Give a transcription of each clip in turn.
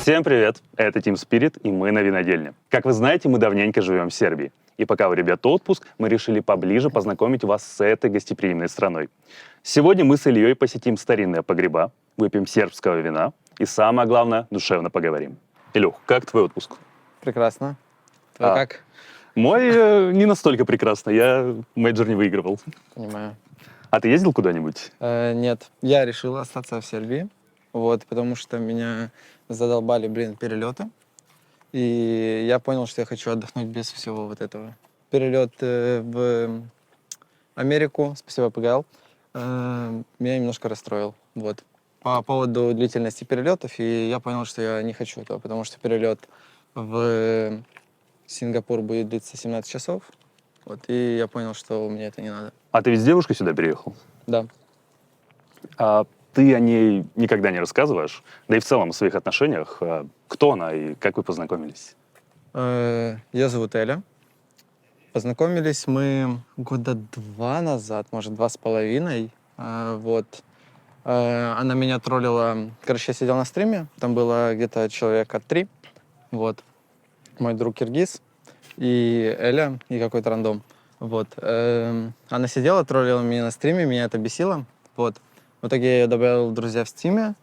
Всем привет! Это Team Spirit, и мы на винодельне. Как вы знаете, мы давненько живем в Сербии. И пока у ребят отпуск, мы решили поближе познакомить вас с этой гостеприимной страной. Сегодня мы с Ильей посетим старинные погреба, выпьем сербского вина и, самое главное, душевно поговорим. Илюх, как твой отпуск? Прекрасно. Твой как? Мой не настолько прекрасно, я мейджор не выигрывал. Понимаю. А ты ездил куда-нибудь? Нет, я решил остаться в Сербии, потому что меня задолбали, перелеты. И я понял, что я хочу отдохнуть без всего вот этого. Перелет в Америку, спасибо, ПГЛ, меня немножко расстроил. По поводу длительности перелетов, и я понял, что я не хочу этого, потому что перелет в Сингапур будет длиться 17 часов. И я понял, что мне это не надо. А ты ведь с девушкой сюда переехал? Да. А ты о ней никогда не рассказываешь? Да и в целом о своих отношениях. Кто она и как вы познакомились? Я зовут Эля. Познакомились мы года 2 назад, может, 2,5. Она меня троллила. Короче, я сидел на стриме, там было где-то человека 3. Мой друг киргиз и Эля, и какой-то рандом. Она сидела, троллила меня на стриме, меня это бесило. В итоге я ее добавил в друзья в стиме,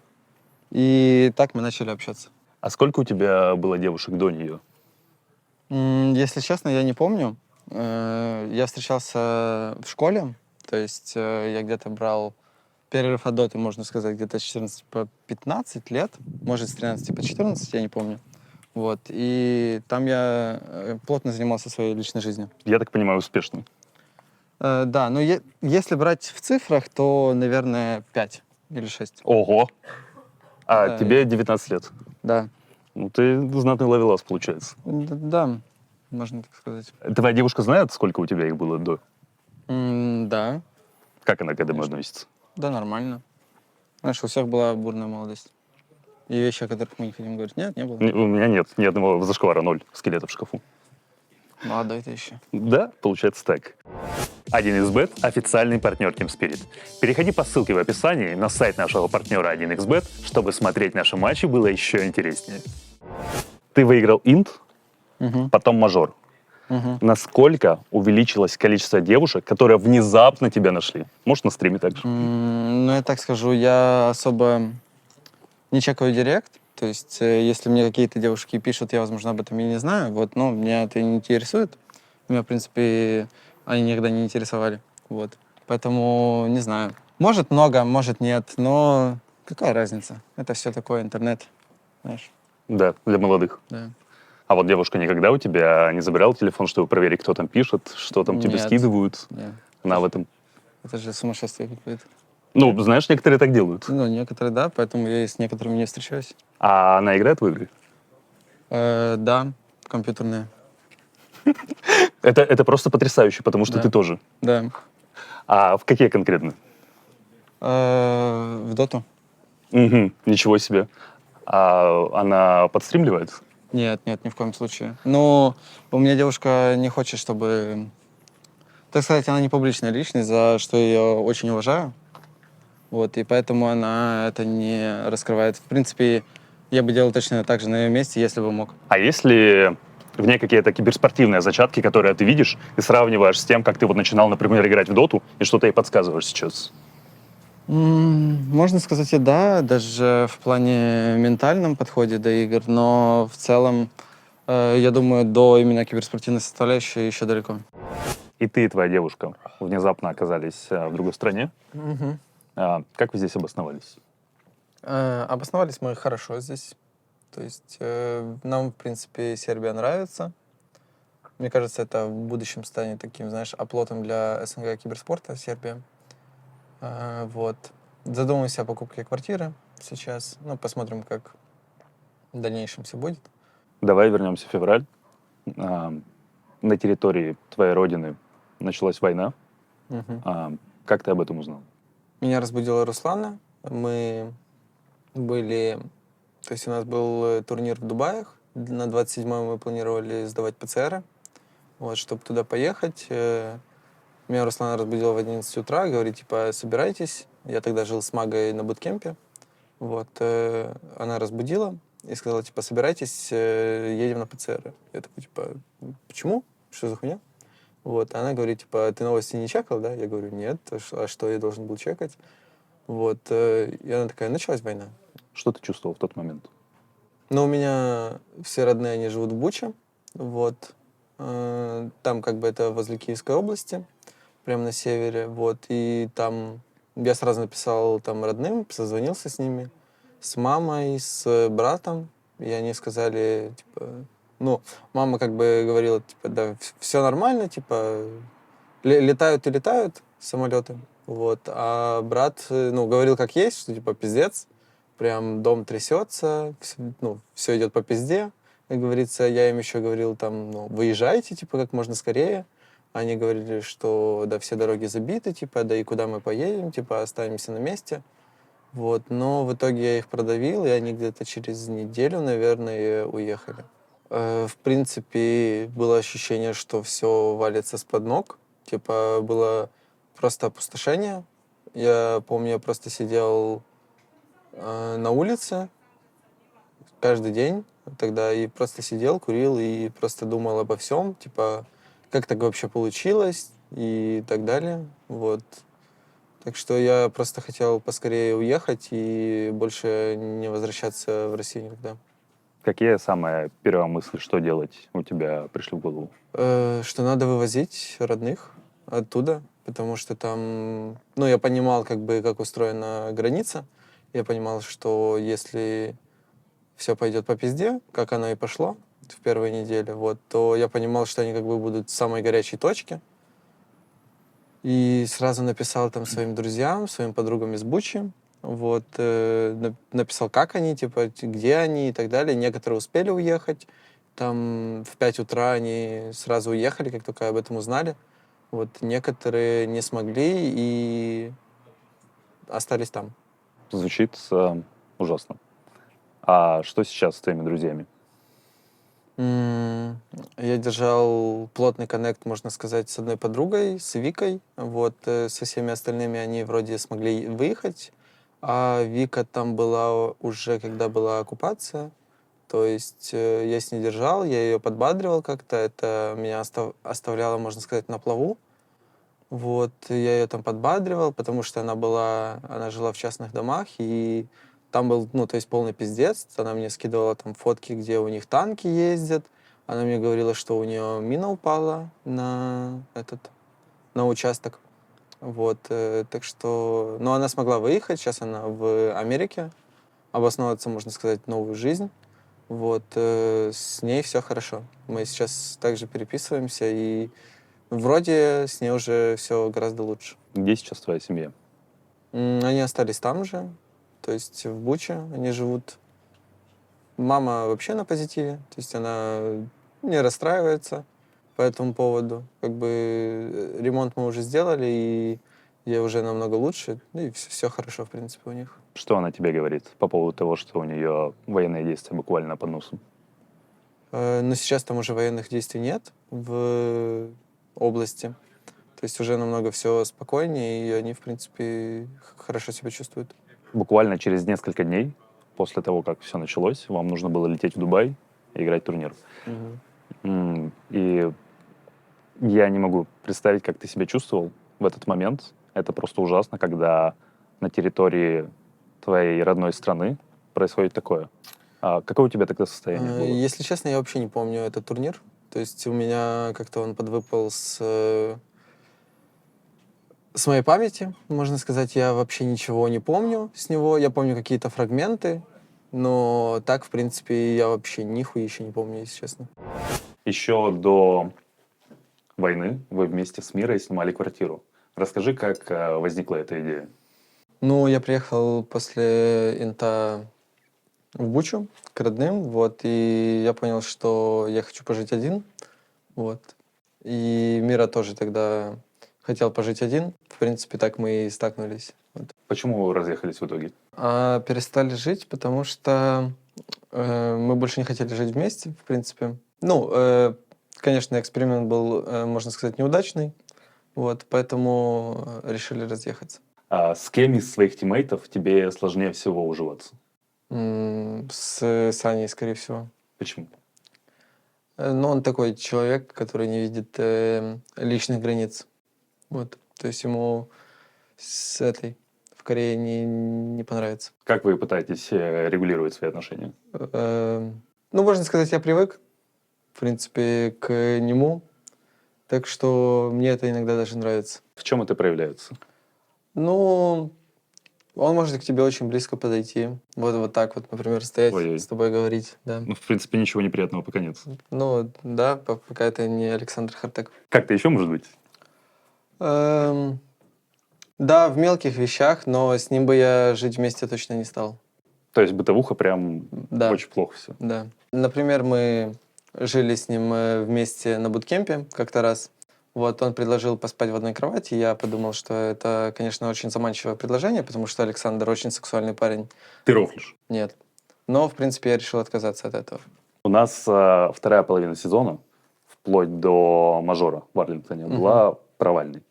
и так мы начали общаться. А сколько у тебя было девушек до нее? Если честно, я не помню. Я встречался в школе, то есть я где-то брал перерыв от доты, можно сказать, где-то с 14 по 15 лет, может, с 13 по 14, я не помню. И там я плотно занимался своей личной жизнью. Я так понимаю, успешно. Да, но если брать в цифрах, то, наверное, 5 или 6. Ого! А Да, тебе 19 лет? Да. Ну, ты знатный ловелас, получается. Да, можно так сказать. Твоя девушка знает, сколько у тебя их было до? Да. Как она к этому Конечно. относится? Да, нормально. Знаешь, у всех была бурная молодость. И вещи, о которых мы не хотим говорить. Нет, не было. У меня нет ни одного зашквара, 0 скелета в шкафу. Молодой ты еще. Да, получается так. 1xBet – официальный партнер Team Spirit. Переходи по ссылке в описании на сайт нашего партнера 1xBet, чтобы смотреть наши матчи было еще интереснее. Ты выиграл инт, потом мажор. Насколько увеличилось количество девушек, которые внезапно тебя нашли? Может, на стриме также? Ну, я так скажу, я особо не чекаю директ. То есть, если мне какие-то девушки пишут, я, возможно, об этом и не знаю. Но меня это не интересует. Меня, в принципе, они никогда не интересовали. Поэтому не знаю. Может, много, может, нет. Но какая разница? Это все такое интернет, знаешь. Да, для молодых. Да. А вот девушка никогда у тебя не забирала телефон, чтобы проверить, кто там пишет, что там тебе Нет. скидывают? Нет. Она в этом... Это же сумасшествие какое-то. Ну, знаешь, некоторые так делают. Ну, некоторые, да, поэтому я и с некоторыми не встречаюсь. А она играет в игры? Да, компьютерные. Это просто потрясающе, потому что Да. ты тоже. Да. А в какие конкретно? В доту? Ничего себе. А она подстримливает? Нет, ни в коем случае. Но у меня девушка не хочет, чтобы... Так сказать, она не публичная личность, за что я ее очень уважаю. И поэтому она это не раскрывает. В принципе, я бы делал точно так же на ее месте, если бы мог. А есть ли в ней какие-то киберспортивные зачатки, которые ты видишь и сравниваешь с тем, как ты начинал, например, играть в доту, и что ты ей подсказываешь сейчас? Можно сказать и да, даже в плане ментальном подходе до игр, но в целом, я думаю, до именно киберспортивной составляющей еще далеко. И ты, и твоя девушка внезапно оказались в другой стране. Как вы здесь обосновались? Обосновались мы хорошо здесь. То есть нам, в принципе, Сербия нравится. Мне кажется, это в будущем станет таким, знаешь, оплотом для СНГ киберспорта Сербия. Задумываемся о покупке квартиры сейчас. Посмотрим, как в дальнейшем все будет. Давай вернемся в февраль. На территории твоей родины началась война. Как ты об этом узнал? Меня разбудила Руслана. Мы были... То есть у нас был турнир в Дубаях. На 27-м мы планировали сдавать ПЦР. Чтобы туда поехать. Меня Руслана разбудила в 11 утра. Говорит, собирайтесь. Я тогда жил с Магой на буткемпе. Она разбудила. и сказала, типа, собирайтесь, едем на ПЦР. Я такой, типа, почему? Что за хуйня? Вот, она говорит, типа, ты новости не чекал, да? Я говорю, нет, а что я должен был чекать? Вот, и она такая, началась война. Что ты чувствовал в тот момент? Но у меня все родные, они живут в Буче, вот. Там как бы это возле Киевской области, прямо на севере, вот. И там я сразу написал там родным, созвонился с ними, с мамой, с братом, и они сказали, типа, ну, мама как бы говорила, типа, да, все нормально, типа, летают и летают самолеты, вот. А брат, ну, говорил как есть, что, типа, пиздец, прям дом трясется, ну, все идет по пизде. Как говорится, я им еще говорил, там, ну, выезжайте, типа, как можно скорее. Они говорили, что, да, все дороги забиты, типа, да и куда мы поедем, типа, останемся на месте. Вот, но в итоге я их продавил, и они где-то через неделю, наверное, уехали. В принципе, было ощущение, что все валится с-под ног. Типа, было просто опустошение. Я помню, я просто сидел на улице каждый день тогда и просто сидел, курил и просто думал обо всем, типа, как так вообще получилось и так далее. Вот. Так что я просто хотел поскорее уехать и больше не возвращаться в Россию никогда. Какие самые первые мысли, что делать, у тебя пришли в голову? Что надо вывозить родных оттуда, потому что там, ну, я понимал, как бы, как устроена граница. Я понимал, что если все пойдет по пизде, как оно и пошло в первой неделе, вот, то я понимал, что они как бы будут в самой горячей точке. И сразу написал там своим друзьям, своим подругам из Бучи, вот, написал, как они, типа, где они и так далее. Некоторые успели уехать, там в 5 утра они сразу уехали, как только об этом узнали. Вот, некоторые не смогли и остались там. Звучит ужасно. А что сейчас с твоими друзьями? Я держал плотный коннект, можно сказать, с одной подругой, с Викой. Вот, со всеми остальными они вроде смогли выехать, а Вика там была уже, когда была оккупация. То есть я с ней держал, я ее подбадривал как-то, это меня оставляло, можно сказать, на плаву. Вот, и я ее там подбадривал, потому что она жила в частных домах, и там был, ну, то есть полный пиздец. Она мне скидывала там фотки, где у них танки ездят. Она мне говорила, что у нее мина упала на участок. Вот, так что... Но она смогла выехать, сейчас она в Америке, обосновываться, можно сказать, новую жизнь. Вот, с ней все хорошо. Мы сейчас также переписываемся, и вроде с ней уже все гораздо лучше. Где сейчас твоя семья? Они остались там же, то есть в Буче они живут. Мама вообще на позитиве, то есть она не расстраивается по этому поводу. Как бы ремонт мы уже сделали, и ей уже намного лучше, ну и все хорошо, в принципе, у них. Что она тебе говорит по поводу того, что у нее военные действия буквально под носом? Но сейчас там уже военных действий нет в области. То есть уже намного все спокойнее, и они, в принципе, хорошо себя чувствуют. Буквально через несколько дней после того, как все началось, вам нужно было лететь в Дубай и играть турнир. И я не могу представить, как ты себя чувствовал в этот момент. Это просто ужасно, когда на территории твоей родной страны происходит такое. А какое у тебя тогда состояние было? Если честно, я вообще не помню этот турнир. То есть у меня как-то он подвыпал с моей памяти, можно сказать. Я вообще ничего не помню с него. Я помню какие-то фрагменты, но так, в принципе, я вообще нихуя еще не помню, если честно. Еще до войны вы вместе с Мирой снимали квартиру. Расскажи, как возникла эта идея. Ну, я приехал после инта в Бучу к родным, вот, и я понял, что я хочу пожить один, вот. И Мира тоже тогда хотел пожить один. В принципе, так мы и стакнулись. Вот. Почему вы разъехались в итоге? А перестали жить, потому что мы больше не хотели жить вместе, в принципе. Ну, конечно, эксперимент был, можно сказать, неудачный, вот, поэтому решили разъехаться. А с кем из своих тиммейтов тебе сложнее всего уживаться? С Саней, скорее всего. Почему? Ну, он такой человек, который не видит личных границ. Вот. То есть ему с этой в Корее не понравится. Как вы пытаетесь регулировать свои отношения? Ну, можно сказать, я привык, в принципе, к нему. Так что мне это иногда даже нравится. В чем это проявляется? Ну, он может к тебе очень близко подойти. Вот так вот, например, стоять Ой-ой. с тобой говорить. Да. Ну, в принципе, ничего неприятного пока нет. Ну, да, пока это не Александр Хартек. Как-то еще может быть? Да, в мелких вещах, но с ним бы я жить вместе точно не стал. То есть бытовуха прям Да. очень плохо все. Да. Например, мы жили с ним вместе на буткемпе как-то раз. Вот, он предложил поспать в одной кровати. Я подумал, что это, конечно, очень заманчивое предложение, потому что Александр очень сексуальный парень. Ты рофлишь. Нет. Но, в принципе, я решил отказаться от этого. У нас вторая половина сезона, вплоть до мажора в Арлингтоне, была провальной.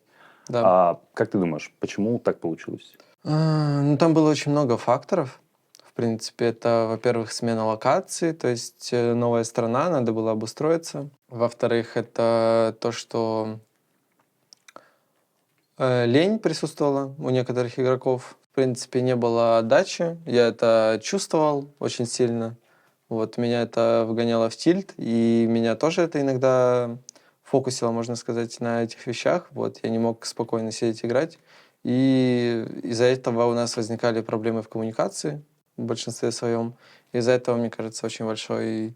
Да. А как ты думаешь, почему так получилось? Ну, там было очень много факторов. В принципе, это, во-первых, смена локации, то есть новая страна, надо было обустроиться. Во-вторых, это то, что лень присутствовала у некоторых игроков. В принципе, не было отдачи. Я это чувствовал очень сильно. Вот, меня это вгоняло в тильт, и меня тоже это иногда фокусило, можно сказать, на этих вещах. Вот, я не мог спокойно сидеть играть. И из-за этого у нас возникали проблемы в коммуникации в большинстве своем. Из-за этого, мне кажется, очень большой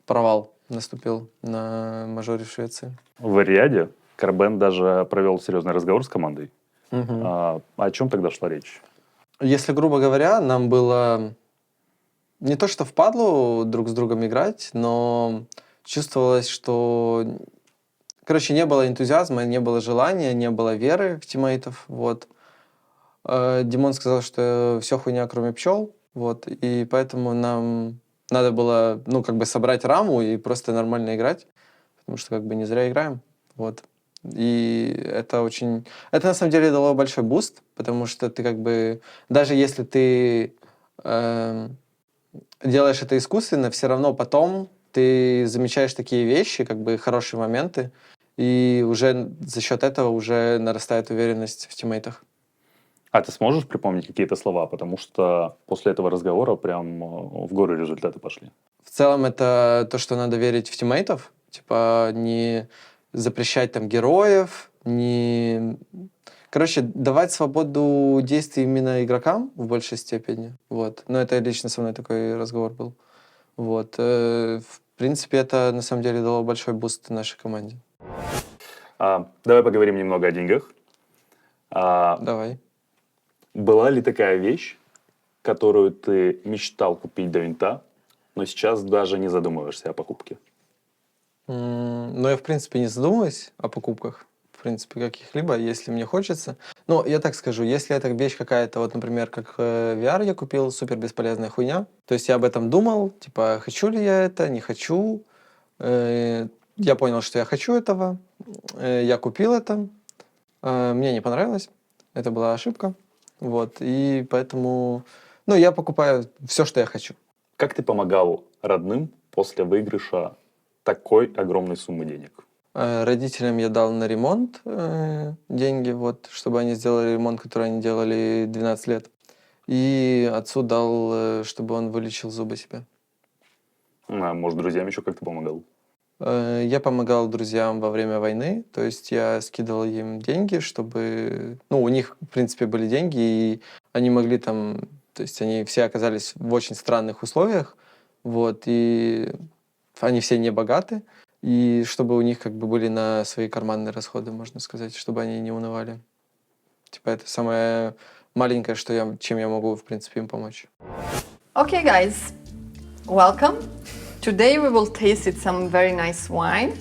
провал наступил на мажоре в Швеции. В Риаде Карбен даже провел серьезный разговор с командой. О чем тогда шла речь? Если грубо говоря, нам было не то что впадлу друг с другом играть, но чувствовалось, что... Короче, не было энтузиазма, не было желания, не было веры в тиммейтов. Вот. Димон сказал, что все хуйня, кроме пчел. Вот. И поэтому нам надо было, ну, как бы собрать раму и просто нормально играть. Потому что как бы не зря играем. Вот. И это очень... Это на самом деле дало большой буст, потому что ты как бы... Даже если ты делаешь это искусственно, все равно потом ты замечаешь такие вещи, как бы хорошие моменты, и уже за счет этого уже нарастает уверенность в тиммейтах. А ты сможешь припомнить какие-то слова? Потому что после этого разговора прям в горы результаты пошли. В целом это то, что надо верить в тиммейтов, типа не запрещать там героев, не... Короче, давать свободу действий именно игрокам в большей степени. Вот. Но это лично со мной такой разговор был. Вот. В принципе, это на самом деле дало большой буст нашей команде. Давай поговорим немного о деньгах. Давай. Была ли такая вещь, которую ты мечтал купить до винта, но сейчас даже не задумываешься о покупке? Ну, я, в принципе, не задумываюсь о покупках, в принципе, каких-либо, если мне хочется. Но я так скажу, если это вещь какая-то, вот, например, как VR я купил, супер бесполезная хуйня, то есть я об этом думал, типа, хочу ли я это, не хочу. Я понял, что я хочу этого, я купил это, мне не понравилось, это была ошибка, вот, и поэтому, ну, я покупаю все, что я хочу. Как ты помогал родным после выигрыша такой огромной суммы денег? Родителям я дал на ремонт деньги, вот, чтобы они сделали ремонт, который они делали 12 лет. И отцу дал, чтобы он вылечил зубы себе. Может, друзьям еще как-то помогал? Я помогал друзьям во время войны, то есть я скидывал им деньги, чтобы... Ну, у них, в принципе, были деньги, и они могли там... То есть они все оказались в очень странных условиях, вот, и они все не богаты, и чтобы у них как бы были на свои карманные расходы, можно сказать, чтобы они не унывали. Типа это самое маленькое, чем я могу, в принципе, им помочь. Okay, guys, welcome. Today we will taste some very nice wine.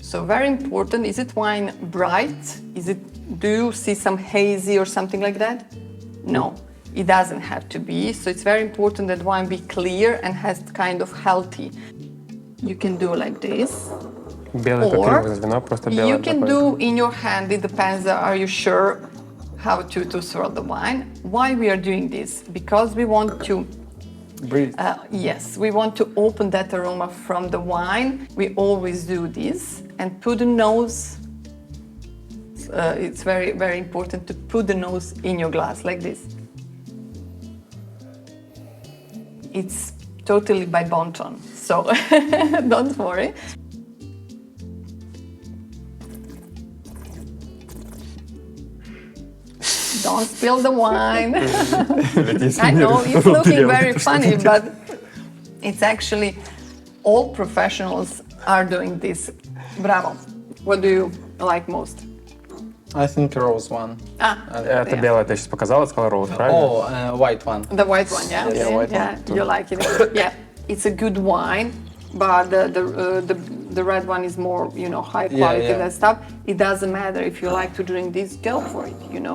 So very important, is it wine bright? Do you see some hazy or something like that? No, it doesn't have to be. So it's very important that wine be clear and has kind of healthy. You can do like this. Белое папиросовое вино, просто белое. You can do in your hand, it depends, are you sure how to swirl the wine? Why we are doing this? Because we want to Breathe. Yes, we want to open that aroma from the wine. We always do this and put the nose. It's very, very important to put the nose in your glass like this. It's totally by Bonton, so don't worry. Don't spill the wine. I know it's looking very funny, but it's actually all professionals are doing this. Bravo. What do you like most? I think rose one. Это yeah. белое ты сейчас показала, сказала роуз, правильно? Oh, white one. The white one, yeah. Yes. Yeah, white yeah, one. you like it. Yeah, it's a good wine, but the red one is more, high quality yeah. and stuff. It doesn't matter if you like to drink this, go for it.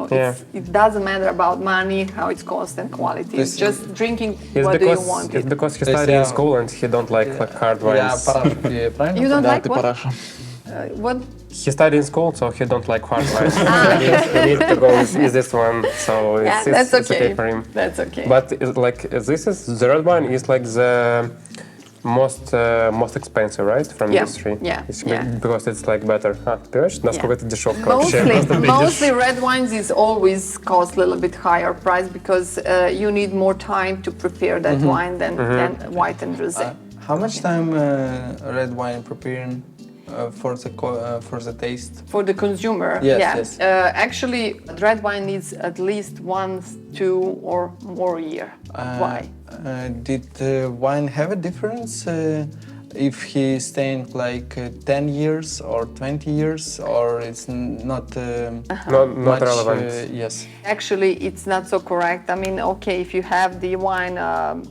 Yeah. It doesn't matter about money, how it's cost and quality. It's just drinking It's what because, do you want. it's because he То есть studied in я- school and he don't like hard Я wines. парашу пью, правильно? You don't Да, like ты what? парашу. What? He studied in school, so he don't like hard wines. we need to go with this one, so Yeah, it's that's okay. for him. That's okay. But it's like this is the red wine is like the most expensive, right? From Yeah, these three. yeah, It's yeah. Because it's like better. Понимаешь, насколько это дешевка вообще? Mostly red wines is always cost a little bit higher price because you need more time to prepare that wine than white and rosé. How much time red wine preparing for the taste? For the consumer, Yes, yeah. yes. Actually, red wine needs at least 1, 2 or more year. Why? Did wine have a difference if he staying like 10 years or 20 years, or it's not Not much? relevant. Yes. Actually, it's not so correct. I mean, okay, if you have the wine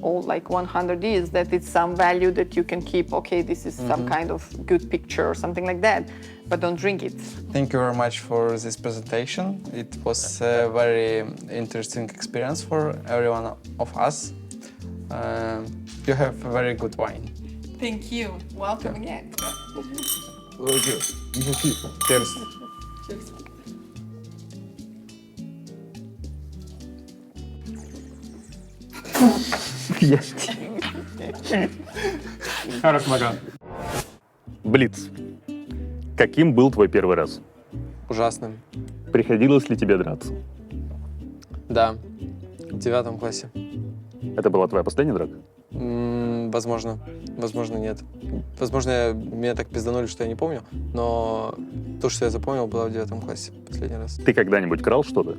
all like 100 years, that it's some value that you can keep. Okay, this is some kind of good picture or something like that, but don't drink it. Thank you very much for this presentation. It was a very interesting experience for everyone of us. You have a very good wine. Thank you. Welcome again. Cheers. Хорош, Маган. Блиц. Каким был твой первый раз? Ужасным. Приходилось ли тебе драться? Да. В 9 классе. Это была твоя последняя драка? Возможно. Возможно, нет. Возможно, меня так пизданули, что я не помню. Но то, что я запомнил, было в 9 классе последний раз. Ты когда-нибудь крал что-то?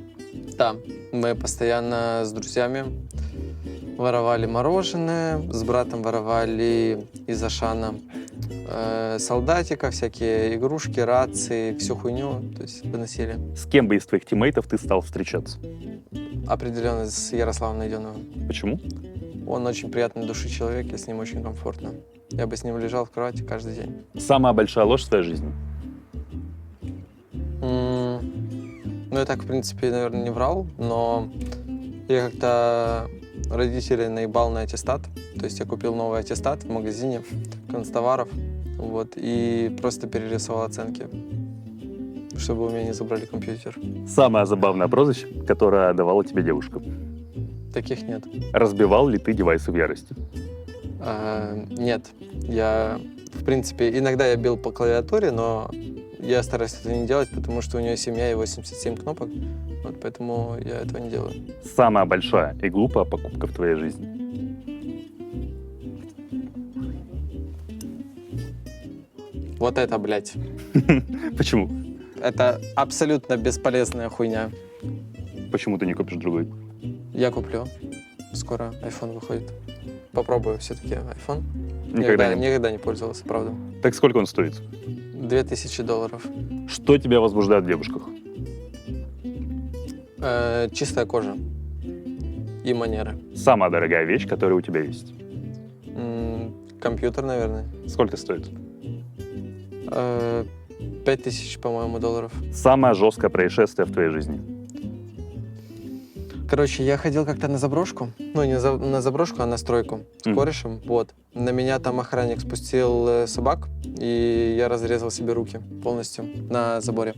Да. Мы постоянно с друзьями воровали мороженое. С братом воровали из Ашана солдатика, всякие игрушки, рации, всю хуйню. То есть выносили. С кем бы из твоих тиммейтов ты стал встречаться? Определенно с Ярославом Найденовым. Почему? Он очень приятный души человек, и с ним очень комфортно. Я бы с ним лежал в кровати каждый день. Самая большая ложь в твоей жизни? Ну, я так, в принципе, наверное, не врал, но я как-то родителей наебал на аттестат. То есть я купил новый аттестат в магазине канцтоваров, вот, и просто перерисовал оценки, чтобы у меня не забрали компьютер. Самое забавное прозвище, которое давала тебе девушка? Таких нет. Разбивал ли ты девайсы в ярости? Нет. Я, в принципе, иногда я бил по клавиатуре, но я стараюсь это не делать, потому что у нее семья и 87 кнопок, вот, поэтому я этого не делаю. Самая большая и глупая покупка в твоей жизни? Вот это, блядь. Почему? Это абсолютно бесполезная хуйня. Почему ты не купишь другой? Я куплю. Скоро iPhone выходит. Попробую все-таки iPhone. Никогда не. Никогда не пользовался, правда. Так сколько он стоит? $2000. Что тебя возбуждает в девушках? Чистая кожа и манеры. Самая дорогая вещь, которая у тебя есть? Компьютер, наверное. Сколько стоит? 5000, по-моему, долларов. Самое жесткое происшествие в твоей жизни? Короче, я ходил как-то на заброшку. Ну, не на заброшку, а на стройку с корешем. Вот. На меня там охранник спустил собак, и я разрезал себе руки полностью на заборе.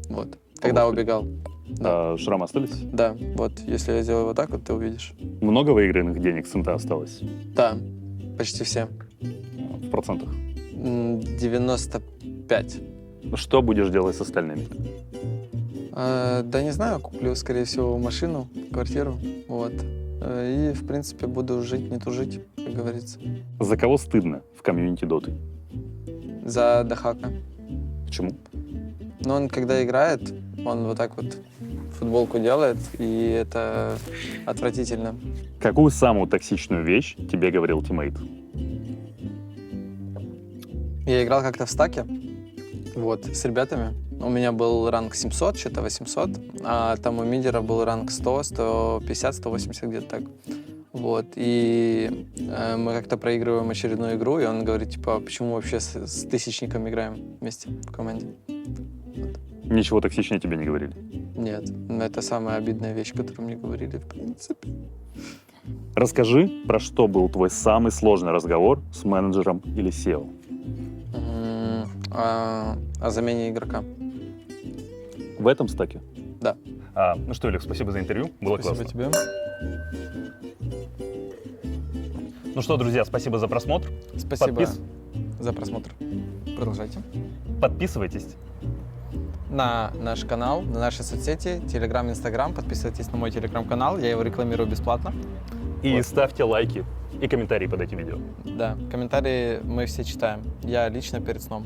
Вот. Когда Господи. убегал. А шрамы остались? Да, вот, если я сделаю вот так, вот ты увидишь. Много выигранных денег с НТ осталось? Да, почти все. В процентах. 95. Что будешь делать с остальными? Да не знаю, куплю, скорее всего, машину, квартиру, вот. И, в принципе, буду жить, не тужить, как говорится. За кого стыдно в комьюнити Доты? За Дахака. Почему? Но он, когда играет, он вот так вот футболку делает, и это отвратительно. Какую самую токсичную вещь тебе говорил тиммейт? Я играл как-то в стаке, вот, с ребятами. У меня был ранг 700, что-то 800, а там у мидера был ранг 100, 150, 180, где-то так. Вот, и мы как-то проигрываем очередную игру, и он говорит, типа, почему вообще с тысячником играем вместе в команде? Ничего токсичнее тебе не говорили? Нет, это самая обидная вещь, которую мне говорили, в принципе. Расскажи, про что был твой самый сложный разговор с менеджером или SEO? О замене игрока. В этом стаке? Да. Ну что, Илюх, спасибо за интервью. Было Спасибо классно. тебе. Ну что, друзья, спасибо за просмотр. Спасибо за просмотр. Продолжайте. Подписывайтесь. На наш канал, на наши соцсети, Телеграм, Инстаграм. Подписывайтесь на мой Телеграм-канал, я его рекламирую бесплатно. И Вот. ставьте лайки и комментарии под этим видео. Да, комментарии мы все читаем. Я лично перед сном.